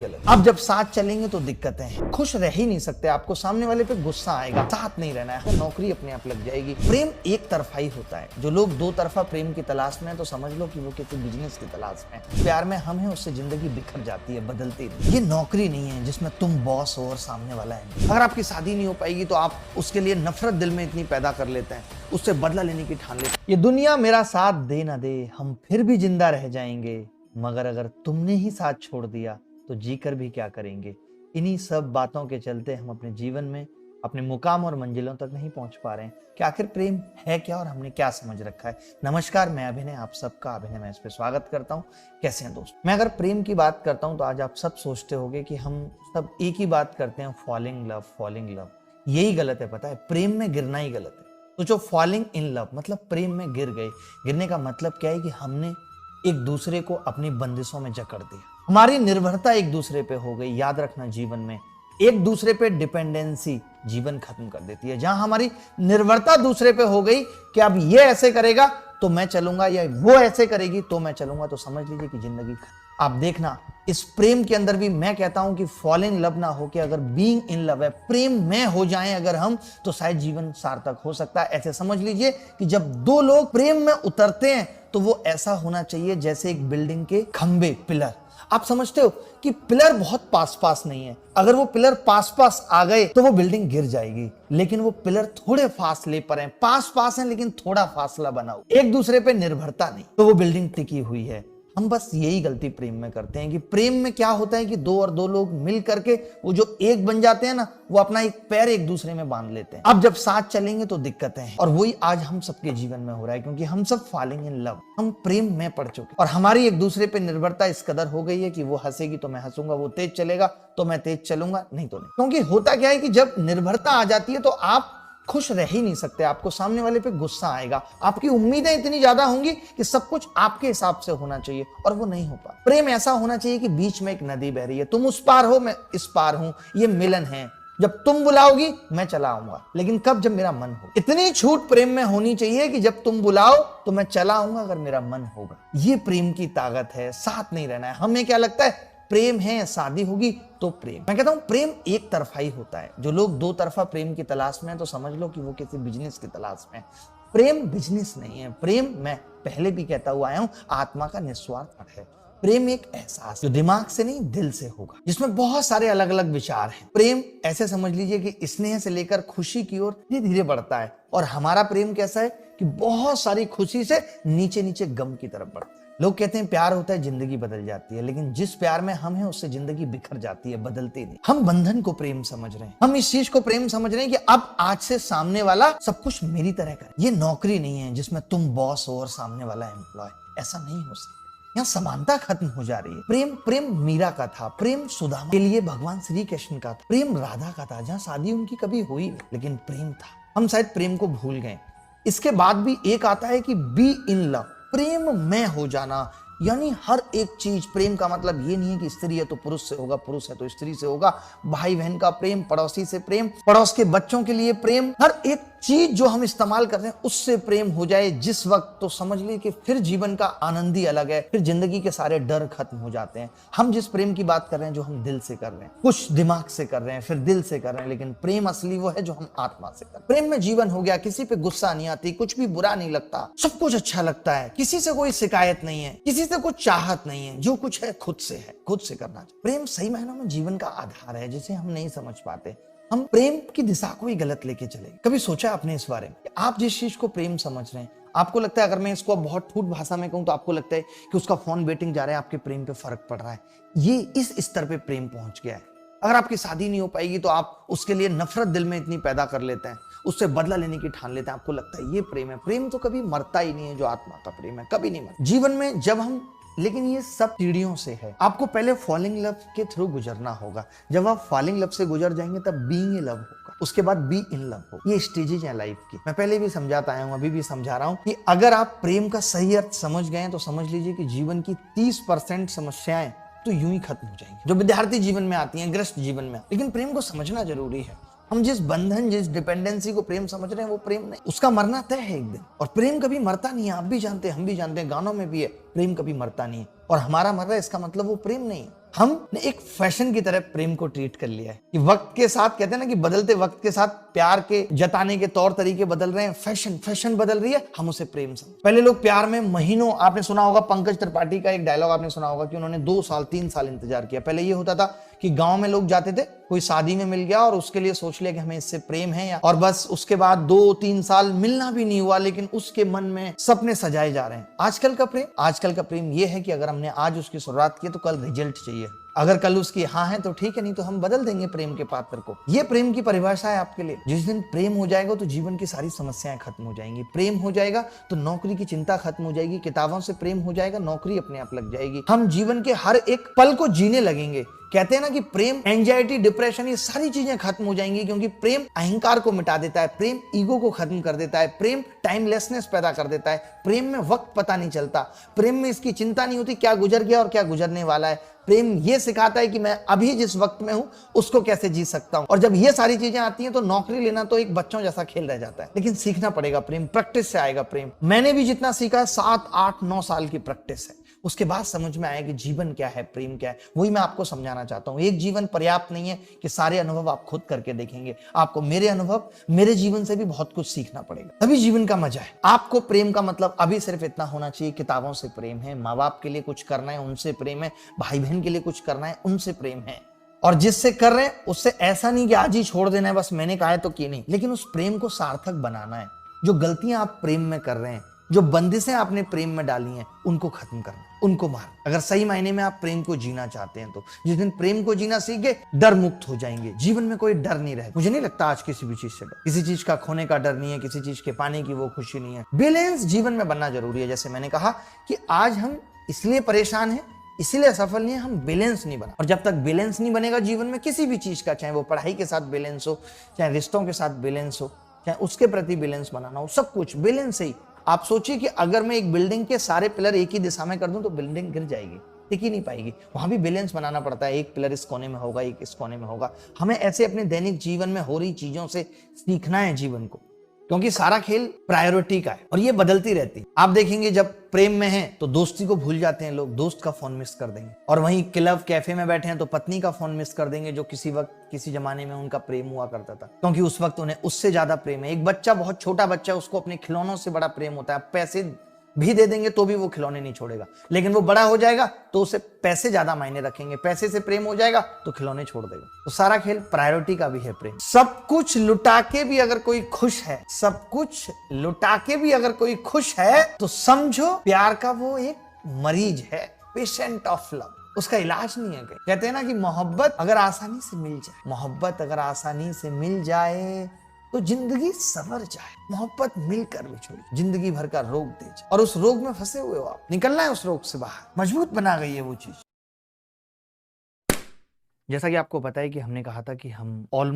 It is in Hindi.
अब जब साथ चलेंगे तो दिक्कतें हैं, खुश रह ही नहीं सकते, आपको सामने वाले पे गुस्सा आएगा, साथ नहीं रहना है, नौकरी अपने आप लग जाएगी। प्रेम एक तरफा ही होता है। जो लोग दो तरफा प्रेम की तलाश में है तो समझ लो कि वो किसी बिजनेस की तलाश में है। प्यार में हम है, उससे जिंदगी बिखर जाती है, बदलती नहीं। ये नौकरी नहीं है जिसमें तुम बॉस हो और सामने वाला है। अगर आपकी शादी नहीं हो पाएगी तो आप उसके लिए नफरत दिल में इतनी पैदा कर लेते हैं, उससे बदला लेने की ठान लेते हैं। ये दुनिया मेरा साथ दे ना दे, हम फिर भी जिंदा रह जाएंगे, मगर अगर तुमने ही साथ छोड़ दिया तो जीकर भी क्या करेंगे। इन्हीं सब बातों के चलते हम अपने जीवन में अपने मुकाम और मंजिलों तक नहीं पहुंच पा रहे हैं कि आखिर प्रेम है क्या और हमने क्या समझ रखा है। नमस्कार, मैं अभिनय, आप सबका अभिनय मैं इस पे स्वागत करता हूं। कैसे हैं दोस्त? मैं अगर प्रेम की बात करता हूं तो आज आप सब सोचते होंगे कि हम सब एक ही बात करते हैं, फॉलिंग लव, फॉलिंग लव। यही गलत है, पता है, प्रेम में गिरना ही गलत है। तो जो फॉलिंग इन लव मतलब प्रेम में गिर गए, गिरने का मतलब क्या है कि हमने एक दूसरे को अपनी बंदिशों में जकड़ दिया, हमारी निर्भरता एक दूसरे पे हो गई। याद रखना, जीवन में एक दूसरे पे डिपेंडेंसी जीवन खत्म कर देती है। जहां हमारी निर्भरता दूसरे पे हो गई कि अब ये ऐसे करेगा तो मैं चलूंगा या वो ऐसे करेगी तो मैं चलूंगा, तो समझ लीजिए कि जिंदगी खत्म। आप देखना, इस प्रेम के अंदर भी मैं कहता हूं कि फॉल इन लव ना हो के अगर बीइंग इन लव है, प्रेम में हो जाएं अगर हम, तो शायद जीवन सार्थक हो सकता है। ऐसे समझ लीजिए कि जब दो लोग प्रेम में उतरते हैं तो वो ऐसा होना चाहिए जैसे एक बिल्डिंग के खंबे, पिलर। आप समझते हो कि पिलर बहुत पास पास नहीं है, अगर वो पिलर पास पास आ गए तो वो बिल्डिंग गिर जाएगी। लेकिन वो पिलर थोड़े फासले पर हैं, पास पास हैं लेकिन थोड़ा फासला बनाओ, एक दूसरे पे निर्भरता नहीं, तो वो बिल्डिंग टिकी हुई है। हम बस यही गलती प्रेम में करते हैं कि प्रेम में क्या होता है कि दो और दो लोग मिल करके वो जो एक बन जाते हैं ना, वो अपना एक पैर एक दूसरे में बांध लेते हैं। अब जब साथ चलेंगे तो दिक्कतें हैं, और वही आज हम सबके जीवन में हो रहा है, क्योंकि हम सब फॉलिंग इन लव, हम प्रेम में पड़ चुके और हमारी एक दूसरे पे निर्भरता इस कदर हो गई है कि वो हंसेगी तो मैं हंसूंगा, वो तेज चलेगा तो मैं तेज चलूंगा, नहीं तो नहीं। क्योंकि होता क्या है कि जब निर्भरता आ जाती है तो आप खुश रह ही नहीं सकते, आपको सामने वाले पे गुस्सा आएगा, आपकी उम्मीदें इतनी ज्यादा होंगी कि सब कुछ आपके हिसाब से होना चाहिए और वो नहीं हो पा। प्रेम ऐसा होना चाहिए कि बीच में एक नदी बह रही है, तुम उस पार हो, मैं इस पार हूं, ये मिलन है। जब तुम बुलाओगी मैं चला आऊंगा, लेकिन कब? जब मेरा मन हो। इतनी छूट प्रेम में होनी चाहिए कि जब तुम बुलाओ तो मैं चला आऊंगा अगर मेरा मन होगा। ये प्रेम की ताकत है, साथ नहीं रहना है। हमें क्या लगता है, प्रेम है, शादी होगी तो प्रेम। मैं कहता हूं प्रेम एक तरफा ही होता है। जो लोग दो तरफा प्रेम की तलाश में है तो समझ लो कि वो किसी बिजनेस की तलाश में है। प्रेम बिजनेस नहीं है। प्रेम, मैं पहले भी कहता हुआ आया हूं, आत्मा का निस्वार्थ है। प्रेम एक एहसास जो दिमाग से नहीं दिल से होगा, जिसमें बहुत सारे अलग अलग विचार हैं। प्रेम ऐसे समझ लीजिए कि स्नेह से लेकर खुशी की ओर धीरे धीरे बढ़ता है, और हमारा प्रेम कैसा है कि बहुत सारी खुशी से नीचे नीचे गम की तरफ बढ़ता है। लोग कहते हैं प्यार होता है जिंदगी बदल जाती है, लेकिन जिस प्यार में हम हैं उससे जिंदगी बिखर जाती है, बदलती नहीं। हम बंधन को प्रेम समझ रहे हैं, हम इस चीज को प्रेम समझ रहे हैं कि अब आज से सामने वाला सब कुछ मेरी तरह करे। ये नौकरी नहीं है जिसमें तुम बॉस हो और सामने वाला एम्प्लॉय, ऐसा नहीं हो सकता। यहाँ समानता खत्म हो जा रही है। प्रेम, प्रेम मीरा का था, प्रेम सुदामा के लिए भगवान श्री कृष्ण का था, प्रेम राधा का था, जहाँ शादी उनकी कभी हुई नहीं, लेकिन प्रेम था। हम शायद प्रेम को भूल गए। इसके बाद भी एक आता है कि बी इन लव, प्रेम में हो जाना। यानी हर एक चीज, प्रेम का मतलब ये नहीं है कि स्त्री है तो पुरुष से होगा, पुरुष है तो स्त्री से होगा, भाई बहन का प्रेम, पड़ोसी से प्रेम, पड़ोस के बच्चों के लिए प्रेम, हर एक चीज जो हम इस्तेमाल कर रहे हैं उससे प्रेम हो जाए जिस वक्त, तो समझ लीजिए कि फिर जीवन का आनंद ही अलग है, फिर जिंदगी के सारे डर खत्म हो जाते हैं। हम जिस प्रेम की बात कर रहे हैं, जो हम दिल से कर रहे हैं, कुछ दिमाग से कर रहे हैं, फिर दिल से कर रहे हैं, लेकिन प्रेम असली वो है जो हम आत्मा से कर रहे हैं। प्रेम में जीवन हो गया, किसी पे गुस्सा नहीं आती, कुछ भी बुरा नहीं लगता, सब कुछ अच्छा लगता है, किसी से कोई शिकायत नहीं है, किसी से कुछ चाहत नहीं है, जो कुछ है खुद से है, खुद से करना चाहिए। प्रेम सही मायनों में जीवन का आधार है, जिसे हम नहीं समझ पाते। हम प्रेम की दिशा को ही गलत लेके चले। कभी सोचा आपने इस बारे में कि आप जिस चीज को प्रेम समझ रहे हैं, आपको लगता है, अगर मैं इसको बहुत ठूठ भाषा में कहूं तो आपको लगता है कि उसका फोन वेटिंग जा रहा है, आपके प्रेम पे फर्क पड़ रहा है। ये इस स्तर पे प्रेम पहुंच गया है। अगर आपकी शादी नहीं हो पाएगी तो आप उसके लिए नफरत दिल में इतनी पैदा कर लेते हैं, उससे बदला लेने की ठान लेते हैं। आपको लगता है ये प्रेम है। प्रेम तो कभी मरता ही नहीं है, जो आत्मा का प्रेम है कभी नहीं मरता जीवन में। जब हम, लेकिन ये सब सीढ़ियों से है। आपको पहले फॉलिंग लव के थ्रू गुजरना होगा। जब आप फॉलिंग लव से गुजर जाएंगे तब बीइंग इन लव होगा, उसके बाद बी इन लव होगा। ये स्टेजेज हैं लाइफ की। मैं पहले भी समझाता आया हूं, अभी भी समझा रहा हूं कि अगर आप प्रेम का सही अर्थ समझ गए तो समझ लीजिए कि जीवन की 30% समस्याएं तो यूं ही खत्म हो जाएंगी, जो विद्यार्थी जीवन में आती हैं, ग्रस्त जीवन में। लेकिन प्रेम को समझना जरूरी है। हम जिस बंधन, जिस डिपेंडेंसी को प्रेम समझ रहे हैं, वो प्रेम नहीं, उसका मरना तय है एक दिन। और प्रेम कभी मरता नहीं है, आप भी जानते हैं, हम भी जानते हैं, गानों में भी है, प्रेम कभी मरता नहीं है। और हमारा मर रहा है इसका मतलब वो प्रेम नहीं है। हमने एक फैशन की तरह प्रेम को ट्रीट कर लिया है कि वक्त के साथ, कहते हैं ना कि बदलते वक्त के साथ प्यार के जताने के तौर तरीके बदल रहे हैं, फैशन बदल रही है, हम उसे प्रेम समझ। पहले लोग प्यार में महीनों, आपने सुना होगा पंकज त्रिपाठी का एक डायलॉग आपने सुना होगा कि उन्होंने 2 साल 3 साल इंतजार किया। पहले ये होता था कि गांव में लोग जाते थे, कोई शादी में मिल गया और उसके लिए सोच लिया कि हमें इससे प्रेम है, या और बस उसके बाद 2-3 साल मिलना भी नहीं हुआ, लेकिन उसके मन में सपने सजाए जा रहे हैं। आजकल का प्रेम ये है कि अगर हमने आज उसकी शुरुआत की तो कल रिजल्ट चाहिए। अगर कल उसकी हाँ है तो ठीक है, नहीं तो हम बदल देंगे प्रेम के पात्र को। ये प्रेम की परिभाषा है आपके लिए। जिस दिन प्रेम हो जाएगा तो जीवन की सारी समस्याएं खत्म हो जाएंगी। प्रेम हो जाएगा तो नौकरी की चिंता खत्म हो जाएगी। किताबों से प्रेम हो जाएगा, नौकरी अपने आप लग जाएगी। हम जीवन के हर एक पल को जीने लगेंगे। कहते हैं ना कि प्रेम, एंजाइटी, डिप्रेशन, ये सारी चीजें खत्म हो जाएंगी, क्योंकि प्रेम अहंकार को मिटा देता है, प्रेम ईगो को खत्म कर देता है, प्रेम टाइमलेसनेस पैदा कर देता है, प्रेम में वक्त पता नहीं चलता, प्रेम में इसकी चिंता नहीं होती क्या गुजर गया और क्या गुजरने वाला है। प्रेम ये सिखाता है कि मैं अभी जिस वक्त में हूं उसको कैसे जी सकता हूं। और जब ये सारी चीजें आती हैं तो नौकरी लेना तो एक बच्चों जैसा खेल रह जाता है। लेकिन सीखना पड़ेगा प्रेम, प्रैक्टिस से आएगा प्रेम। मैंने भी जितना सीखा 7, 8, 9 साल की प्रैक्टिस है। उसके बाद समझ में आया कि जीवन क्या है, प्रेम क्या है। वही मैं आपको समझाना चाहता हूं। एक जीवन पर्याप्त नहीं है कि सारे अनुभव आप खुद करके देखेंगे। आपको मेरे अनुभव, मेरे जीवन से भी बहुत कुछ सीखना पड़ेगा, तभी जीवन का मजा है। आपको प्रेम का मतलब अभी सिर्फ इतना होना चाहिए, किताबों से प्रेम है, माँ बाप के लिए कुछ करना है, उनसे प्रेम है, भाई बहन के लिए कुछ करना है, उनसे प्रेम है। और जिससे कर रहे हैं उससे ऐसा नहीं कि आज ही छोड़ देना है, बस मैंने कहा है तो कि नहीं, लेकिन उस प्रेम को सार्थक बनाना है। जो गलतियां आप प्रेम में कर रहे हैं, जो बंदिशें आपने प्रेम में डाली हैं, उनको खत्म करना, उनको मार। अगर सही मायने में आप प्रेम को जीना चाहते हैं तो जिस दिन प्रेम को जीना सीख गए, डर मुक्त हो जाएंगे। जीवन में कोई डर नहीं रहे। मुझे नहीं लगता आज किसी भी चीज से डर, किसी चीज का खोने का डर नहीं है, किसी चीज के पाने की वो खुशी नहीं है। बैलेंस जीवन में बनना जरूरी है। जैसे मैंने कहा कि आज हम इसलिए परेशान हैं, इसीलिए असफल नहीं है, हम बैलेंस नहीं बना। और जब तक बैलेंस नहीं बनेगा जीवन में किसी भी चीज का, चाहे वो पढ़ाई के साथ बैलेंस हो, चाहे रिश्तों के साथ बैलेंस हो, चाहे उसके प्रति बैलेंस बनाना हो, सब कुछ बैलेंस ही। आप सोचिए कि अगर मैं एक बिल्डिंग के सारे पिलर एक ही दिशा में कर दूं तो बिल्डिंग गिर जाएगी, टिक ही नहीं पाएगी। वहां भी बैलेंस बनाना पड़ता है। एक पिलर इस कोने में होगा, एक इस कोने में होगा। हमें ऐसे अपने दैनिक जीवन में हो रही चीजों से सीखना है जीवन को, क्योंकि सारा खेल प्रायोरिटी का है और ये बदलती रहती है। आप देखेंगे जब प्रेम में हैं तो दोस्ती को भूल जाते हैं लोग, दोस्त का फोन मिस कर देंगे। और वहीं क्लब कैफे में बैठे हैं तो पत्नी का फोन मिस कर देंगे, जो किसी वक्त किसी जमाने में उनका प्रेम हुआ करता था, क्योंकि उस वक्त उन्हें उससे ज्यादा प्रेम है। एक बच्चा, बहुत छोटा बच्चा, उसको अपने खिलौनों से बड़ा प्रेम होता है। पैसे भी दे देंगे तो भी वो खिलौने नहीं छोड़ेगा, लेकिन वो बड़ा हो जाएगा तो उसे पैसे ज्यादा मायने रखेंगे, पैसे से प्रेम हो जाएगा तो खिलौने छोड़ देगा। तो सारा खेल प्रायोरिटी का भी है प्रेम। सब कुछ लुटा के भी अगर कोई खुश है, सब कुछ लुटा के भी अगर कोई खुश है, तो समझो प्यार का वो एक मरीज है, पेशेंट ऑफ लव। उसका इलाज नहीं है। कहते हैं ना कि मोहब्बत अगर आसानी से मिल जाए, मोहब्बत अगर आसानी से मिल जाए तो जिंदगी संवर जाए। मोहब्बत मिलकर भी छोड़ी, जिंदगी भर का रोग दे जाए, और उस रोग में फंसे हुए हो आप, निकलना है उस रोग से बाहर। मजबूत बना गई है वो चीज। जैसा कि आपको पता है कि हमने कहा था कि हम ऑलमोस्ट